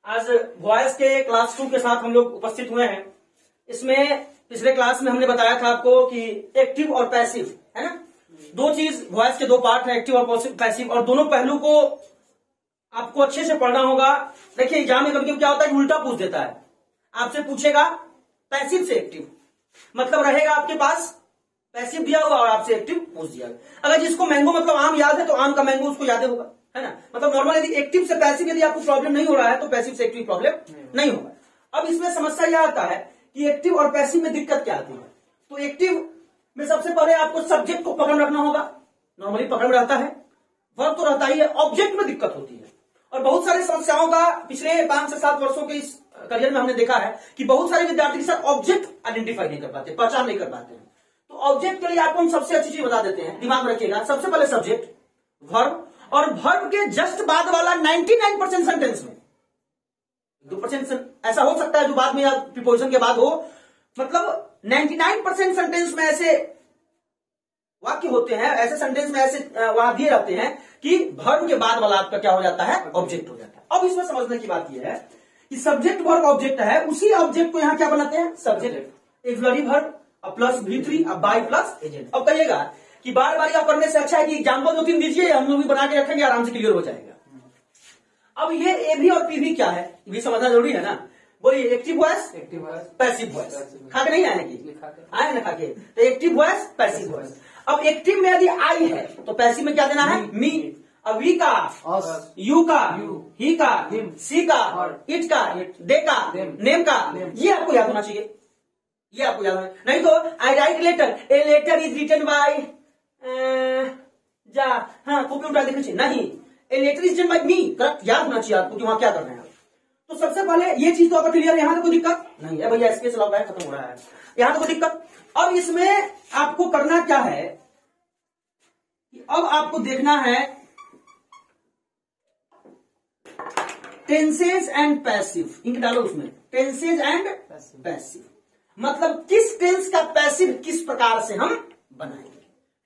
आज वॉइस के क्लास 2 के साथ हम लोग उपस्थित हुए हैं। इसमें पिछले क्लास में हमने बताया था आपको कि एक्टिव और पैसिव है ना, दो चीज वॉइस के दो पार्ट है, एक्टिव और पैसिव, और दोनों पहलू को आपको अच्छे से पढ़ना होगा। देखिए एग्जाम में कभी कभी क्या होता है, उल्टा पूछ देता है, आपसे पूछेगा पैसिव से एक्टिव, मतलब रहेगा आपके पास पैसिव दिया हुआ और आपसे एक्टिव पूछ दिया। अगर जिसको मैंगो मतलब आम याद है तो आम का मैंगो उसको याद होगा, है ना। मतलब नॉर्मल यदि एक्टिव से पैसिव यदि आपको प्रॉब्लम नहीं हो रहा है तो पैसिव से एक्टिव प्रॉब्लम नहीं होगा। अब इसमें समस्या यह आता है कि एक्टिव और पैसिव में दिक्कत क्या आती है। तो एक्टिव में सबसे पहले आपको सब्जेक्ट को पकड़ रखना होगा, नॉर्मली पकड़ रहता है, वर्ब तो रहता ही है, ऑब्जेक्ट में दिक्कत होती है। और बहुत सारी समस्याओं का पिछले 5 से 7 वर्षों के इस करियर में हमने देखा है कि बहुत सारे विद्यार्थी के साथ ऑब्जेक्ट आइडेंटिफाई नहीं कर पाते, पहचान नहीं कर पाते हैं। तो ऑब्जेक्ट के लिए आपको हम सबसे अच्छी चीज बता देते हैं, दिमाग में रखिएगा। सबसे पहले सब्जेक्ट, वर्ब, और वर्ब के जस्ट बाद वाला 99% सेंटेंस में 2% ऐसा हो सकता है जो बाद में या प्रीपोजिशन के बाद हो, मतलब 99% सेंटेंस में ऐसे वाक्य होते हैं, ऐसे सेंटेंस में ऐसे वहां दिए रहते हैं कि वर्ब के बाद वाला आपका क्या हो जाता है, ऑब्जेक्ट हो जाता है। अब इसमें समझने की बात यह है कि सब्जेक्ट वर्ब ऑब्जेक्ट है, उसी ऑब्जेक्ट को यहां क्या बनाते हैं, subject, axillary verb plus V3 अब बाय प्लस एजेंट। अब कहिएगा कि बार बार यह करने से अच्छा है कि एग्जाम्पल 2-3 दीजिए, हम लोग भी बना के रखेंगे, आराम से क्लियर हो जाएगा। अब ये एबी और पीवी क्या है, ये भी समझना जरूरी है ना। बोलिए एक्टिव वॉइस, पैसिव वॉइस, खा के नहीं आए कि आए ना खा के, तो एक्टिव वॉइस, पैसिव वॉइस। अब एक्टिव में यदि आई है तो पैसिव में क्या देना है, मी। अब वी का, यू का, ही का, सी का, इट का, दे का, नेम का, ये आपको याद होना चाहिए, ये आपको याद है। नहीं तो I write letter, a letter is written by जा, हाँ कॉपी उठा देखना चाहिए, नहीं, a letter is written by me, correct याद होना चाहिए आपको कि वहां क्या करना है। तो सबसे पहले ये चीज तो आपको क्लियर है, यहां तो कोई दिक्कत नहीं है भैया, स्पेस लॉक खत्म हो रहा है, यहां तो कोई दिक्कत। अब इसमें आपको करना क्या है कि अब आपको देखना है टेंसेज एंड पैसिव, इंक डालो उसमें, टेंसेज एंड पैसिव, मतलब किस टेंस का पैसिव किस प्रकार से हम बनाएंगे।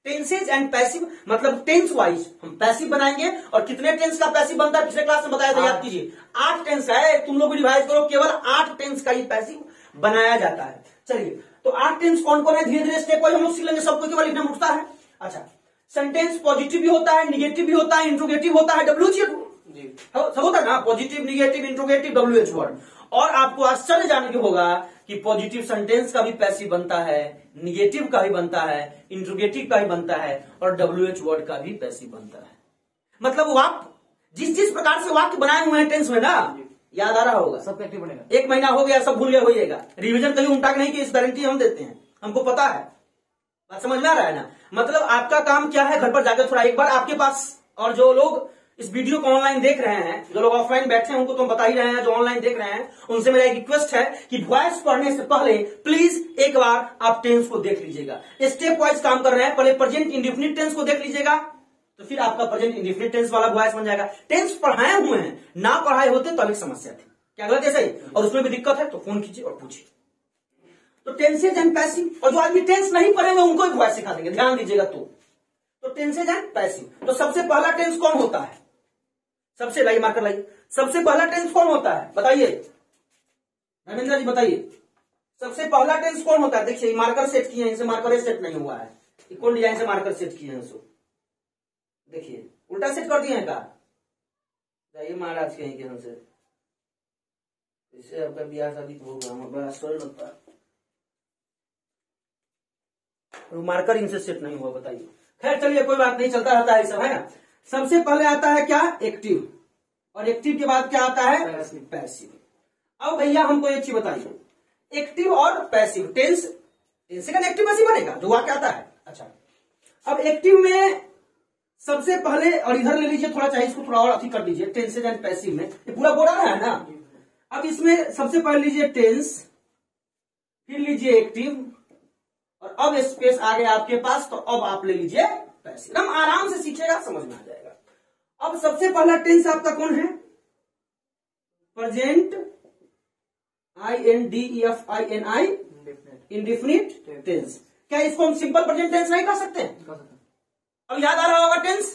टेंसेज एंड पैसिव मतलब टेंस वाइज हम पैसिव बनाएंगे, और कितने टेंस का पैसिव बनता है पिछले क्लास में बताया था, याद कीजिए 8 टेंस है, तुम लोग रिवाइज करो, केवल 8 टेंस का ही पैसिव बनाया जाता है। चलिए तो 8 टेंस कौन कौन है, धीरे धीरे स्टेप वाइज हम लोग सीख लेंगे, सबको केवल लिखना उठता है। अच्छा, सेंटेंस पॉजिटिव भी होता है, निगेटिव भी होता है, इंट्रोगेटिव होता है, WH सब होता है ना, positive, negative, interrogative, WH word. और आपको आश्चर्य जानने होगा कि पॉजिटिव सेंटेंस का भी पैसिव बनता है, निगेटिव का भी बनता है, इंट्रोगेटिव का भी बनता है, और WH वर्ड का भी पैसिव बनता है। मतलब वाक्य जिस जिस प्रकार से वाक्य बनाए हुए हैं टेंस में ना, याद आ रहा होगा, सब एक्टिव बनेगा। 1 महीना हो गया, सब भूल गया होइएगा, रिवीजन कहीं उल्टा नहीं कि इस गारंटी हम देते हैं, हमको पता है, बात समझ में आ रहा है ना। मतलब आपका काम क्या है, घर पर जाकर थोड़ा एक बार आपके पास, और जो लोग इस वीडियो को ऑनलाइन देख रहे हैं, जो लोग ऑफलाइन बैठे हैं उनको तो हम बता ही रहे हैं, जो ऑनलाइन देख रहे हैं उनसे मेरा एक रिक्वेस्ट है कि वॉइस पढ़ने से पहले प्लीज एक बार आप टेंस को देख लीजिएगा। स्टेप वाइज काम कर रहे हैं, पहले प्रेजेंट इंडेफिनिट टेंस को देख लीजिएगा, तो फिर आपका प्रेजेंट इंडेफिनिट टेंस वाला वॉइस बन जाएगा। टेंस पढ़ाए हुए हैं, ना पढ़ाए होते तो अलग समस्या थी, क्या गलत है सही, और उसमें भी दिक्कत है तो फोन कीजिए और पूछिए। तो टेंसेज एंड पैसिव, और जो आदमी टेंस नहीं पढ़ेंगे उनको भी वॉइस सिखा देंगे, ध्यान दीजिएगा। तो टेंसेज एंड पैसिव, तो सबसे पहला टेंस कौन होता है, सबसे लाइए मार्कर लाइए, सबसे पहला टेंस कौन होता है बताइए, धर्मेंद्र जी बताइए, सबसे पहला टेंस कौन होता है। देखिए मार्कर सेट किए हैं, इनसे मार्कर सेट नहीं हुआ है, कौन डिजाइन से मार्कर सेट किए हैं इसको, देखिए उल्टा सेट कर दिए हैं का, जाइए महाराज कहीं के हमसे, इससे आपका ब्याह शादी होगा, बड़ा आश्चर्य लगता है, मार्कर इनसे सेट नहीं हुआ, बताइए। खैर चलिए कोई बात नहीं, चलता रहता है सब, है ना। सबसे पहले आता है क्या, एक्टिव, और एक्टिव के बाद क्या आता है, पैसिव। अब भैया हमको एक चीज बताइए, एक्टिव और passive tense, second active passive बनेगा जो वाक्य आता है। अच्छा, अब एक्टिव में सबसे पहले, और इधर ले लीजिए थोड़ा, चाहिए इसको थोड़ा और अति कर दीजिए, टेंसेज एंड पैसिव में ये पूरा बोल रहा है ना। अब इसमें सबसे पहले लीजिए टेंस, फिर लीजिए एक्टिव, और अब स्पेस आ गया आपके पास, तो अब आप ले लीजिए पैसिव। हम आराम से सीखेगा, समझ में आ जाएगा। अब सबसे पहला टेंस आपका कौन है, प्रेजेंट, INDEFINI, इंडेफिनिट टेंस। क्या इसको हम सिंपल प्रेजेंट टेंस नहीं कर सकते? अब याद आ रहा होगा टेंस,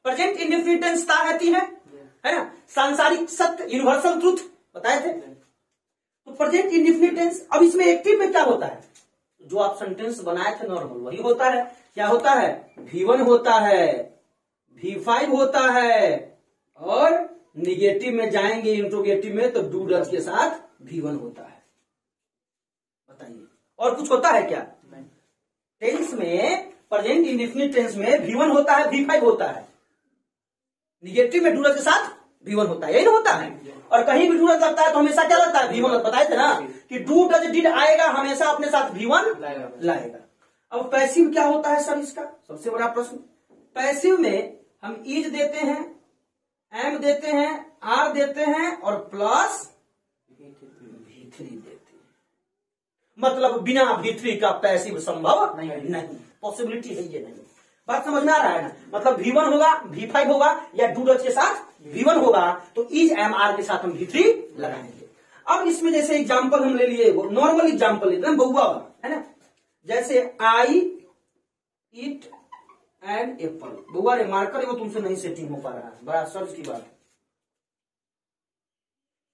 प्रेजेंट इंडेफिनिट टेंस ता रहती है, है ना, सांसारिक सत्य, यूनिवर्सल ट्रूथ बताए थे। तो प्रेजेंट इंडेफिनिट टेंस, अब इसमें एक्टिव में क्या होता है, जो आप सेंटेंस बनाए थे नॉर्मल वही होता है। क्या होता है, V1 होता है, V5 होता है, और निगेटिव में जाएंगे इंट्रोगेटिव में तो डू डज के साथ V1 होता है। बताइए और कुछ होता है क्या? टेंस में, प्रेजेंट इंडेफिनिट टेंस में V1 होता है, V5 होता है, निगेटिव में डू डज के साथ V1 होता है, यही ना होता है। और कहीं भी डू डज लगता है तो हमेशा क्या लगता है, V1। बताए थे ना कि डू डज डिड आएगा हमेशा अपने साथ V1 लाएगा। अब पैसिव क्या होता है सर, इसका सबसे बड़ा प्रश्न। पैसिव में हम इज देते हैं, एम देते हैं, आर देते हैं और प्लस V3 देते हैं। मतलब बिना V3 का पैसिव संभव नहीं, पॉसिबिलिटी है ये नहीं। बात समझ में आ रहा है ना, मतलब V1 होगा, V5 होगा, या डू डज के साथ V1 होगा, तो इज एम आर के साथ हम V3 लगाएंगे। अब इसमें जैसे एग्जांपल हम ले लिए, वो नॉर्मल एग्जांपल एकदम बहुआ वाला है ना, जैसे आई ईट एन एप्पल। बहुआ रे मार्कर वो तुमसे नहीं सेटिंग हो पा रहा है, बड़ा सर्च की बात है।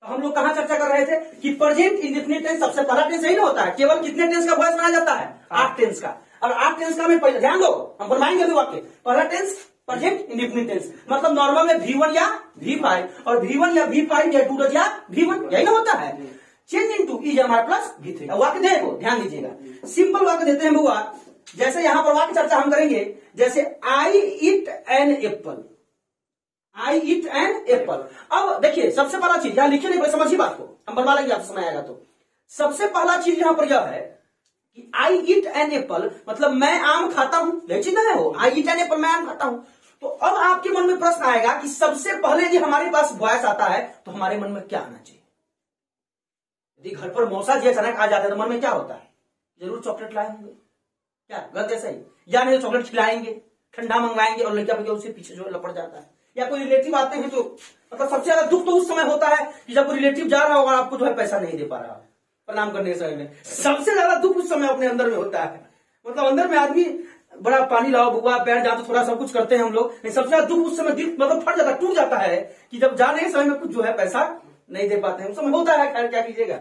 तो हम लोग कहां चर्चा कर रहे थे कि प्रेजेंट इंडेफिनिट टेंस सबसे पहला टेंस यही ना होता है। केवल कितने टेंस का वॉइस बनाया जाता है, 8 टेंस का। और 8 टेंस का हमें पहले ध्यान दो, हम बनवाएंगे अभी वाक्य। पहला टेंस प्रेजेंट इंडेफिनिट टेंस, मतलब नॉर्मल में V1 या V5, और V1 या V5 या डू डज या V1, यही ना होता है। Change into is am are plus V3। वाक्य देखो, ध्यान दीजिएगा, सिंपल वाक्य देते हैं बुआ। जैसे यहां पर वाक्य चर्चा हम करेंगे, जैसे I eat an apple, I eat an apple. अब देखिए सबसे पहला चीज यहां लिखे नहीं, समझिए बात को, हम बनवा लेंगे आपसे समय आएगा तो। सबसे पहला चीज यहां पर यह है कि आई ईट एन एप्पल, मतलब मैं आम खाता हूं, यही चीज है वो, आई ईट एन एप्पल, मैं आम खाता हूं। तो अब आपके मन में प्रश्न आएगा कि सबसे पहले जो हमारे पास वॉइस आता है तो हमारे मन में क्या आना चाहिए? यदि घर पर मौसा जी अचानक आ जाते हैं तो मन में क्या होता है? जरूर चॉकलेट लाए होंगे, क्या गलत ऐसा ही? या नहीं चॉकलेट खिलाएंगे, ठंडा मंगवाएंगे और लड़का भैया उसके पीछे जो लपट जाता है। या कोई रिलेटिव आते हैं तो मतलब सबसे ज्यादा दुख तो उस समय होता है कि जब कोई रिलेटिव जा रहा होगा, आपको जो है पैसा नहीं दे पा रहा प्रणाम करने के समय में, सबसे ज्यादा दुख उस समय अपने अंदर में होता है। मतलब अंदर में आदमी बड़ा पानी लाओ बुआ पैर जा, तो थोड़ा सब कुछ करते हैं हम लोग, लेकिन सबसे ज्यादा दुख उस समय दिल मतलब फट जाता, टूट जाता है कि जब जाने के समय में कुछ जो है पैसा नहीं दे पाते हैं, उस समय होता है। खैर क्या कीजिएगा।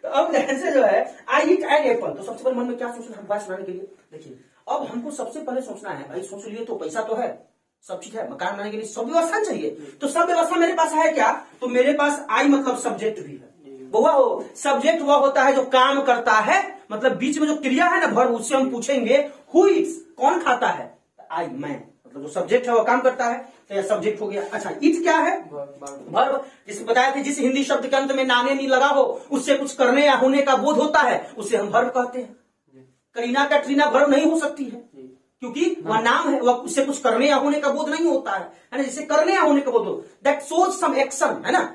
तो अब जैसे जो है आई ईट एन एप्पल, तो सबसे पहले मन में क्या सोचना है बात सुनाने के लिए? देखिए अब हमको सबसे पहले सोचना है, भाई सोच लिए तो पैसा तो है, सब चीज है, मकान बनाने के लिए सब व्यवस्था चाहिए, तो सब व्यवस्था मेरे पास है क्या? तो मेरे पास आई मतलब सब्जेक्ट भी है। वो सब्जेक्ट वह होता है जो काम करता है, मतलब बीच में जो क्रिया है ना वर्ब, उससे हम पूछेंगे हु इट्स, कौन खाता है? आई, मैं, मतलब जो सब्जेक्ट है वो काम करता है, तो यह सब्जेक्ट हो गया। अच्छा इट क्या है? वर्ब। जिसे बताया था जिस हिंदी शब्द के अंत में नाने नहीं लगा हो, उससे कुछ करने या होने का बोध होता है, उसे हम वर्ब कहते हैं। करीना का ट्रीना वर्ब नहीं हो सकती है, क्योंकि वह नाम है, वह उससे कुछ करने या होने का बोध नहीं होता है ना, जिससे करने या होने का बोध हो, दैट शोज सम एक्शन, है ना।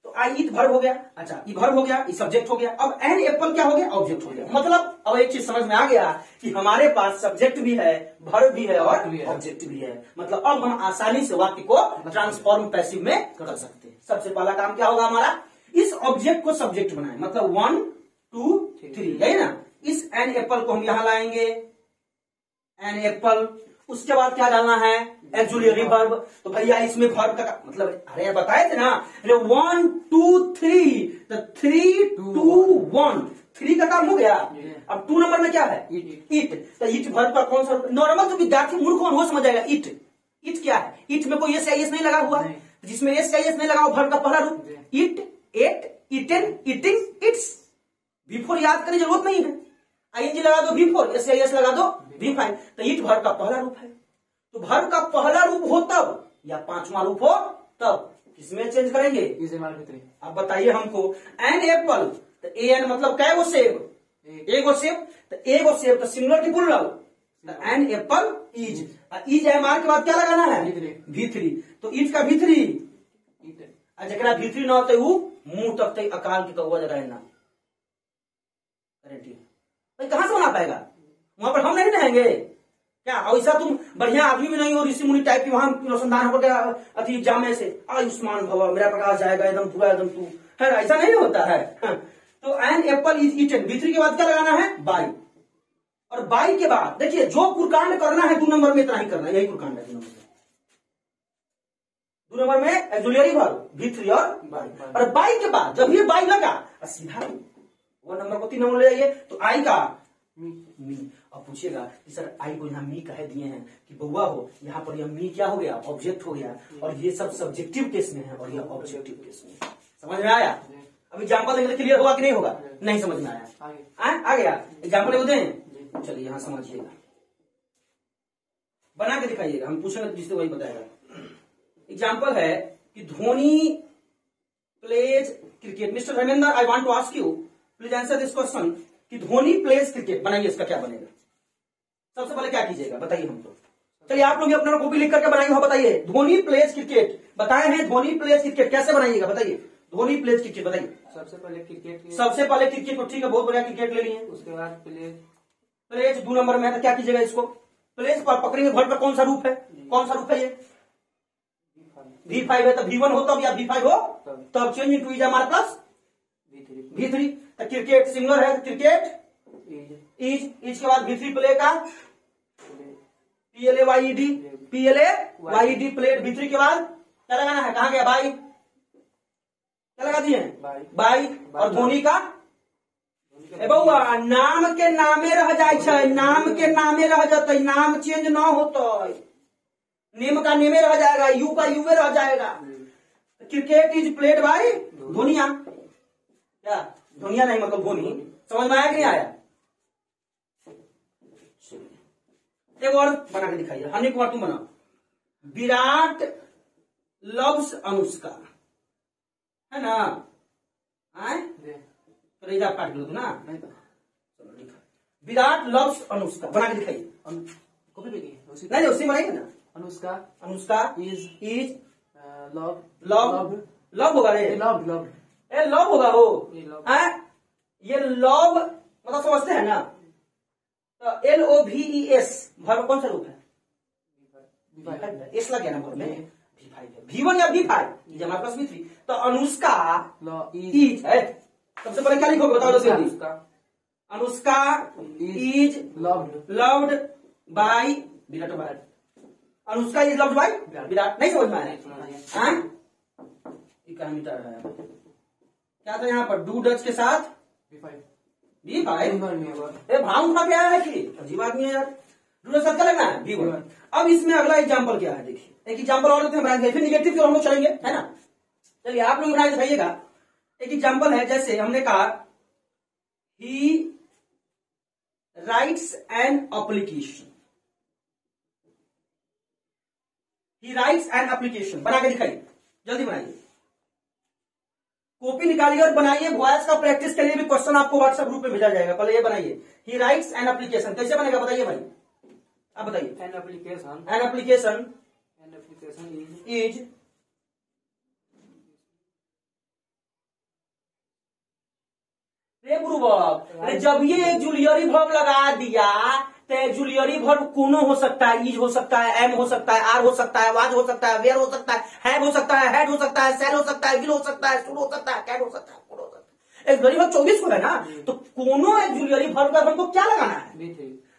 तो आई ईट वर्ब हो गया। अच्छा ये वर्ब हो गया, ये सब्जेक्ट हो गया। अब एन एप्पल क्या हो गया? ऑब्जेक्ट हो गया। मतलब अब एक चीज समझ में आ गया कि हमारे पास सब्जेक्ट भी है, वर्ब भी है और ऑब्जेक्ट भी है। मतलब अब हम आसानी से वाक्य को ट्रांसफॉर्म पैसिव में कर सकते हैं। सबसे पहला काम क्या होगा हमारा? इस ऑब्जेक्ट को सब्जेक्ट बनाए, मतलब 1 2 3, यही ना। इस एन एप्पल को हम यहां लाएंगे, एन एप्पल। उसके बाद क्या डालना है? Auxiliary verb. तो भैया इसमें वर्ब का मतलब, अरे बताए थे ना 1 2 3, तो 3 2 1, 3 का काम हो गया। अब 2 नंबर में क्या है? इट। तो इट वर्ब का कौन सा? नॉर्मल तो विद्यार्थी मूर्ख हो समझ जाएगा। इट, इट क्या है? इट में कोई एस नहीं लगा हुआ, जिसमें एस नहीं लगा हुआ वर्ब का पहला रूप eat, ate, eaten, eating, eats. V4 याद करने की जरूरत नहीं है, आईएनजी लगा दो V4, एस लगा दो V5। तो इट वर्ब का पहला रूप है। तो वर्ब का पहला रूप हो तब, या पांचवा रूप हो तब, किसमें चेंज करेंगे? अब बताइए हमको। एन एप्पल, तो एन मतलब क्या? वो सेब, एगो सेब। तो एगो सेब तो सिंगुलर की प्लुरल, तो an apple is. Is am are के बाद क्या लगाना है? V3। तो इज का V3, जरा V3 न होते मुंह तक अकाल की कौआ रहना गारंटी भाई, कहां से बना पाएगा? वहां पर हम नहीं रहेंगे क्या? ऐसा तुम बढ़िया आदमी भी नहीं हो, ऋषि मुनि टाइप की, वहां अनुसंधान हो गया अति एग्जाम में से आयुष्मान भव मेरा प्रकाश जाएगा एकदम पूरा, एकदम तू है, ऐसा नहीं होता है। तो an apple is eaten. V3 के बाद क्या लगाना है? बाई। और बाई के बाद देखिए जो कुरकांड करना है 2 नंबर में इतना ही करना है, यही कुरकांड है 2 नंबर में। 2 नंबर में एक्सुलरी वर्ब V3 और और बाई के बाद जब ये बाई लगा सीधा 1 नंबर को 3 नंबर ले जाइए तो आई का मी। अब पूछिएगा कि सर आई को यहाँ मी कहे दिए हैं कि बउआ हो, यहाँ पर यह मी क्या हो गया, ऑब्जेक्ट हो गया, और ये सब सब्जेक्टिव केस में है और यह ऑब्जेक्टिव केस में। समझ में आया? अब एग्जाम्पल देंगे क्लियर होगा कि नहीं होगा? नहीं समझ में आया? आ गया? एग्जाम्पल एगो दें, चलिए यहाँ समझिएगा, बना के दिखाइएगा, हम पूछेंगे जिससे वही बताएगा। एग्जाम्पल है कि Dhoni plays cricket. Mister Dharmendra, I want to ask you please answer this question कि धोनी प्लेज क्रिकेट। बनाइए, इसका क्या बनेगा? सबसे पहले क्या कीजिएगा बताइए हमको। चलिए आप लोग अपना कॉपी लिख करके बनाइए, हो बताइए धोनी प्लेज क्रिकेट बताए हैं। धोनी प्लेज क्रिकेट कैसे बनाइएगा बताइए? धोनी प्लेज क्रिकेट बताइए। सबसे पहले क्रिकेट को, ठीक है, बहुत बढ़िया, क्रिकेट ले लिए। उसके बाद प्लेज 2 नंबर में है तो क्या कीजिएगा? इसको प्लेज पर पकड़ेंगे, वर्ड का कौन सा रूप है? कौन सा रूप है? ये V5 है तो V1 हो तब या V5 हो तब चेंज इनटू इज हमारा प्लस V3। तो क्रिकेट सिंगुलर है, क्रिकेट इज के बाद V3 प्ले का PLAYED प्लेट। V3 के बाद क्या लगाना है? कहाँ गया? बाई। क्या लगा दिए? बाई। और धोनी का बउआ नाम के नामे रह जाए, नाम के नामे रह जाते, नाम चेंज ना होता, नेम का नेमे रह जाएगा, यू का यूवे रह जाएगा। क्रिकेट इज प्लेड बाय धोनिया। क्या धोनिया नहीं मतलब धोनी। समझ में आया कि नहीं आया? एक और बना के दिखाइए। हनी कुमार तुम बनाओ। विराट लव्स अनुष्का, है ना? आए तो काट लो ना। विराट लव्स अनुष्का बना के दिखाइए। नहीं उसी बनाइए ना। अनुष्का इज लव होगा रे, लव होगा हो। ये लव मतलब समझते हैं ना? तो LOVES वर्ब कौन सा रूप है? एस लग गया ना वर्ब में, V1 या V5 इज हमारे पास V3। तो अनुष्का इज है। सबसे पहले क्या लिखोगे बताओ जल्दी? Anushka is loved by Virat. Anushka is loved by Virat. नहीं समझ में आया? मिटा रहा है क्या था यहाँ पर? डू डच के साथ V5 भाव उठा के आया है कि अजीब आदमी है यार। डू डच क्या लगना है? V1। अब इसमें अगला एग्जाम्पल क्या है देखिए, एक एग्जाम्पल और बनाएंगे, फिर निगेटिव की हम लोग चलेंगे, है ना? चलिए आप लोग बना के दिखाइएगा। एक एग्जाम्पल है, जैसे हमने कहा ही rights an application. He rights an application बना के दिखाइए, जल्दी बनाइए, कॉपी निकालिए और बनाइए। वॉइस का प्रैक्टिस के लिए भी क्वेश्चन आपको व्हाट्सएप ग्रुप में भेजा जाएगा। पहले ये बनाइए, ही राइट्स एन एप्लीकेशन। कैसे बनेगा बताइए भाई, आप बताइए। एन एप्लीकेशन इज अरे जब ये एक्सुलरी वर्ब लगा दिया तो एक्सुलरी वर्ब कोनो हो सकता है, इज हो सकता है, एम हो सकता है, आर हो सकता है, वाज हो सकता है, वेयर हो सकता है, हैव हो सकता है, हेड हो सकता है, सेल हो सकता है, विल हो सकता है, शुड हो सकता है, कैट हो सकता है, कुड हो सकता है। एक्सुलरी वर्ब 24 को है ना, तो कोनो एक्सुलरी वर्ब का हमको क्या लगाना है?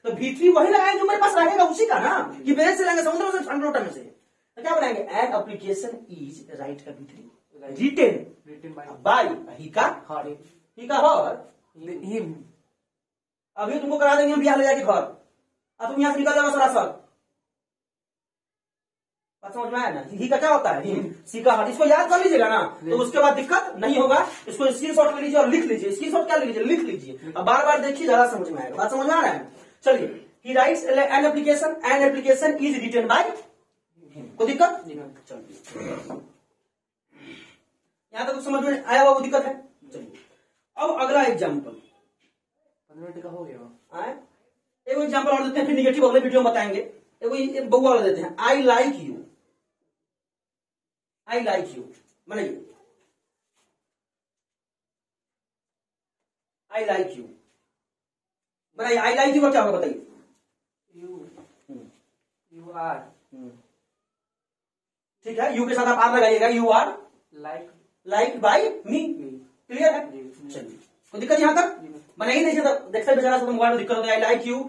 तो V3 वही लगाएंगे जो मेरे पास रहेगा उसी का ना, कि बेहद से लेंगे समुद्र से ठंडोटा में से। तो क्या बनाएंगे? एन एप्लीकेशन इज राइट का V3 रिटेन बाय ही का हर हिम। अभी तुमको करा देंगे हम बिहार ले जाके घर, अब तुम यहाँ से निकल जाओ सरासर। बात समझ में आया ना? ही का क्या होता है? हिम। सी का हर। इसको याद कर लीजिएगा ना, तो उसके बाद दिक्कत नहीं होगा। इसको स्क्रीनशॉट ले लीजिए और लिख लीजिए। स्क्रीनशॉट क्या ले लीजिए? लिख लीजिए। अब बार बार देखिए, ज्यादा समझ में आएगा। बात समझ में आ रहा है? चलिए, ही rights an application is written by him. कोई दिक्कत? चलिए, यहाँ तक समझ में आया हुआ? वो दिक्कत है? चलिए अब अगला एग्जाम्पल 15 मिनट का हो गया। एक एग्जाम्पल और देते हैं, फिर निगेटिव अगले वीडियो में बताएंगे। एक बउआ वाला देते हैं। आई लाइक यू बनाइए। आई लाइक यू बनाइए। आई लाइक यू का क्या होगा बताइए? You are. ठीक है, यू के साथ आप आर लगाइएगा। You are like by me. Clear है? चलिए, कोई दिक्कत यहाँ तक? बनाइए। नहीं देखते बेचारा सब मोबाइल में दिक्कत होता है। I like you.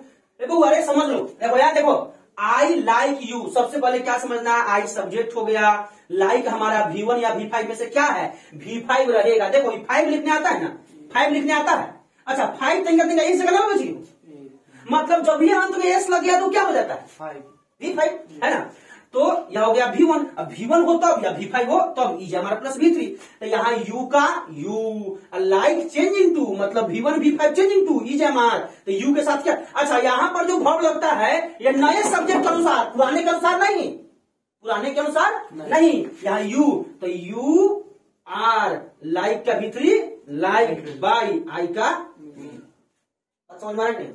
अरे समझ लो, देखो यार, देखो आई लाइक यू, सबसे पहले क्या समझना है, आई सब्जेक्ट हो गया, लाइक हमारा V1 या V5 में से क्या है, V5 रहेगा। देखो 5 लिखने आता है ना, 5 लिखने आता है। अच्छा 5 तेंगा तेंगा एक से गलत हो जी, मतलब जब भी अंत में एस लग गया तो क्या हो जाता है, V5 है ना। तो यह हो गया V1, अब V1 हो तब या V5 हो तब ई हमारा प्लस V3। तो यहाँ U का U लाइक चेंजिंग टू, मतलब V1 V5 चेंजिंग टू ई हमार, तो U के साथ क्या। अच्छा यहाँ पर जो वर्ब लगता है ये नए सब्जेक्ट के अनुसार, पुराने के अनुसार नहीं, पुराने के अनुसार नहीं। यहाँ U, तो U आर लाइक का V3 लाइक बाई आई का, समझ में नहीं,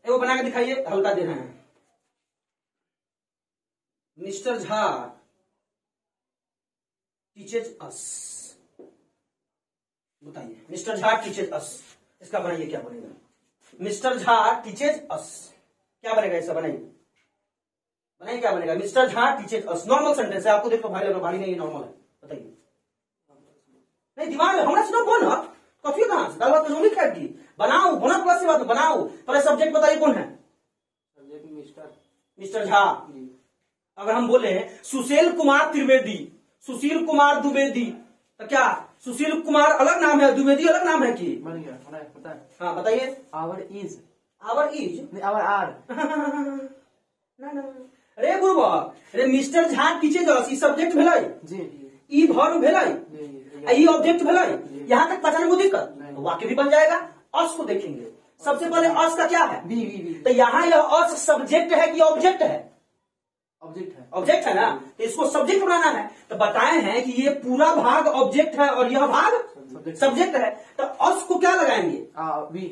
वो बना के दिखाइए, हल्का दे रहे हैं। मिस्टर झा टीचेज अस, बताइए मिस्टर झा टीचेज अस, इसका बनाइए क्या बनेगा, मिस्टर झा टीचेज अस क्या बनेगा, ऐसा बनाइए, बनाइए क्या बनेगा, मिस्टर झा टीचेज अस। नॉर्मल सेंटेंस है, आपको देखो भाई लग भारी नहीं, नॉर्मल है, बताइए। नहीं दिमाग में हमारा सुनो कौन है, कॉफी कहां से गलत तो नहीं खाएगी, बनाओ होना प्लस से बात बनाओ। पर सब्जेक्ट बताइए कौन है, सब्जेक्ट मिस्टर झा। अगर हम बोले सुशील कुमार त्रिवेदी, सुशील कुमार द्विवेदी, तो क्या सुशील कुमार अलग नाम है, द्विवेदी अलग नाम है कि बन गया, पता है। हाँ बताइए, आवर इज नहीं आवर आर ना अरे गुरुबा, अरे मिस्टर झा टीचेज अस ई सब्जेक्ट भेलै जी, ई वर्ब भेलै, ई ऑब्जेक्ट भेलै, यहाँ तक पहचाने को दिक्कत, तो वाक्य भी बन जाएगा। अस को देखेंगे, सबसे पहले अस का क्या है, बी। तो यहाँ यह अस सब्जेक्ट है कि ऑब्जेक्ट है, ऑब्जेक्ट है ना, तो इसको सब्जेक्ट बनाना है। तो बताए हैं कि ये पूरा भाग ऑब्जेक्ट है और यह भाग सब्जेक्ट है, तो अस को क्या लगाएंगे, वी,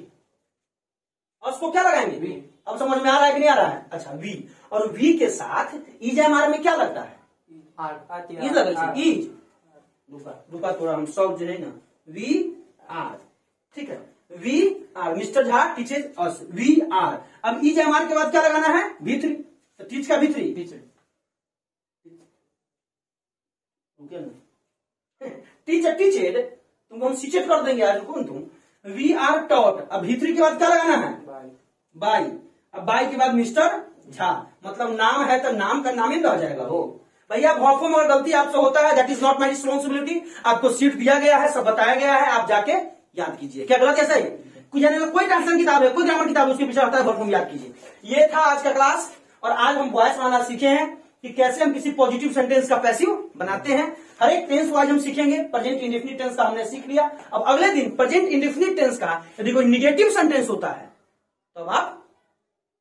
अस को क्या लगाएंगे, वी। अब समझ में आ रहा है कि नहीं आ रहा है, अच्छा वी, और वी के साथ ईज हमारे में क्या लगता है, ईज लगता है, ईज रुका थोड़ा हम सब जो है ना, वी आर, ठीक है, we are, mister Jha teaches us, we are. अब ईज हमारे के बाद क्या लगाना है, V3, तो टीच का V3, टीचर टीचेड, तुमको हम सीचेट कर देंगे आज, कौन तुम, वी आर टॉट। अब V3 के बाद क्या लगाना है, बाई। अब बाई के बाद मिस्टर झा, मतलब नाम है तो नाम का नाम ही रह जाएगा हो भैया। भौफों में गलती आपसे होता है, that is not my responsibility. आपको सीट दिया गया है, सब बताया गया है, आप जाके याद कीजिए। क्या गलत है सही, कोई ट्रांसलेशन किताब है, कोई ग्रामर किताब है, उसके पीछे आता है भौफों में, याद कीजिए। ये था आज का क्लास, और आज हम वॉइस बनाना सीखे हैं कि कैसे हम किसी पॉजिटिव सेंटेंस का पैसिव बनाते हैं। हर एक टेंस वाइज हम सीखेंगे। प्रेजेंट इंडेफिनिट टेंस का हमने सीख लिया। अब अगले दिन प्रेजेंट इंडेफिनिट टेंस का यदि कोई निगेटिव सेंटेंस होता है तो अब आप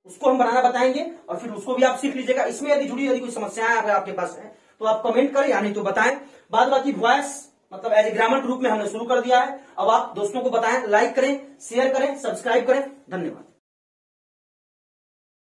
उसको हम बनाना बताएंगे, और फिर उसको भी आप सीख लीजिएगा। इसमें यदि कोई समस्याएं अगर आपके पास है तो आप कमेंट करें, या नहीं तो बताएं। बाद बाकी वॉइस मतलब एज ए ग्रामर ग्रुप में हमने शुरू कर दिया है। अब आप दोस्तों को बताएं, लाइक करें, शेयर करें, सब्सक्राइब करें। धन्यवाद।